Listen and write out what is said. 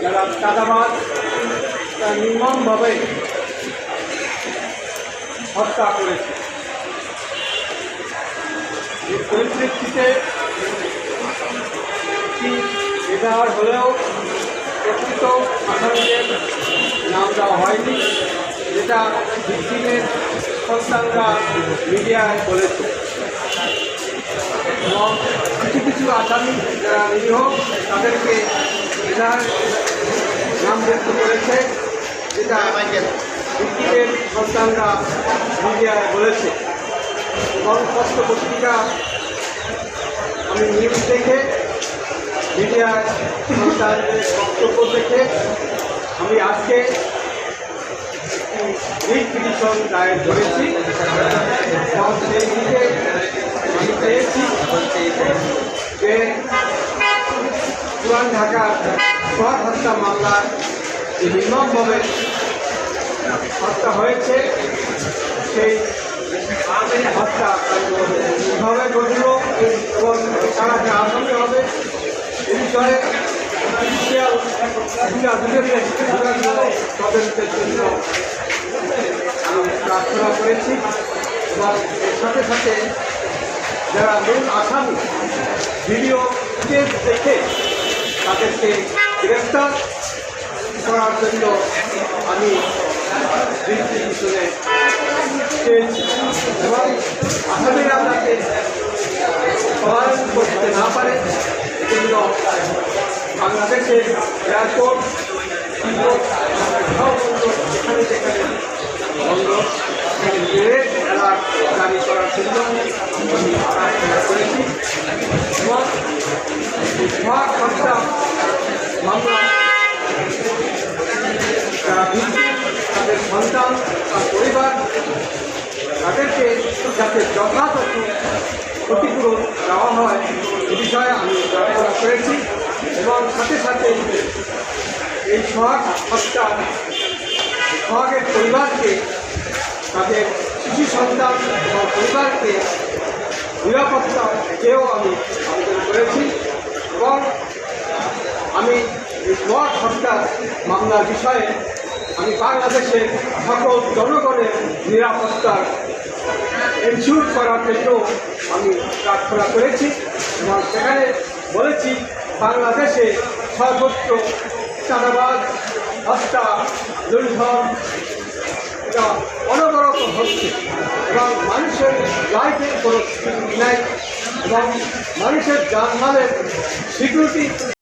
যারা চাঁদাবাজ তারা নির্মমভাবে হত্যা করেছে। এই পরিপ্রেক্ষিতে একটি এজাহার হলেও প্রকৃত আসামিদের নাম দেওয়া হয়নি, যেটা ভিকটিমের সন্তানরা মিডিয়ায় বলেছে। এবং কিছু কিছু আসামি যারা নিরীহ তাদেরকে এজাহার নামভুক্ত করেছে, যেটা ভিকটিমের সন্তানরা মিডিয়ায় বলেছে। এবং পত্র পত্রিকা আমি নিউজ দেখে মিডিয়ার সন্তানদের বক্তব্য দেখে আমি আজকে রিট পিটিশন দায়ের করেছি এবং সেই দিকে আমি পেয়েছি যে পুরান ঢাকার সোহাগ হত্যা মামলার যে নির্মমভাবে হত্যা হয়েছে সেই হত্যা কীভাবে ঘটল এবং তারা যে আসামি হবে এ বিষয়ে তদন্তের জন্য আমি প্রার্থনা করেছি এবং এর সাথে সাথে যারা মূল আসামি ভিডিও ফুটেজ দেখে তাদেরকে গ্রেফতার করার জন্য আমি পিটিশনে চেয়েছি এবং আসামিরা যাতে সহায়তা করতে না পারে এজন্য বাংলাদেশের এয়ারপোর্ট যেখানে যেখানে বন্ধ রেড অ্যালার্ট জারি করার জন্য আমি প্রার্থনা করেছি এবং সোহাগ হত্যা মামলা যারা ভিকটিম তাদের সন্তান বা পরিবার তাদেরকে যাতে যথাযথ ক্ষতিপূরণ দেওয়া হয় এ বিষয়ে আমি প্রার্থনা করেছি এবং সাথে সাথে এই সোহাগ হত্যা সোহাগের পরিবারকে তাদের শিশু সন্তান এবং পরিবারকে নিরাপত্তা চেয়েও আমি আবেদন করেছি এবং আমি এই সোহাগ হত্যার মামলার বিষয়ে আমি বাংলাদেশের সকল জনগণের নিরাপত্তার এনশিওর করার জন্য আমি প্রার্থনা করেছি এবং সেখানে বলেছি বাংলাদেশে সর্বত্র চাঁদাবাজ হত্যা লুণ্ঠন এটা অনবরত হচ্ছে এবং মানুষের লাইফের কোনো সিকিউরিটি নাই এবং মানুষের জানমালের সিকিউরিটি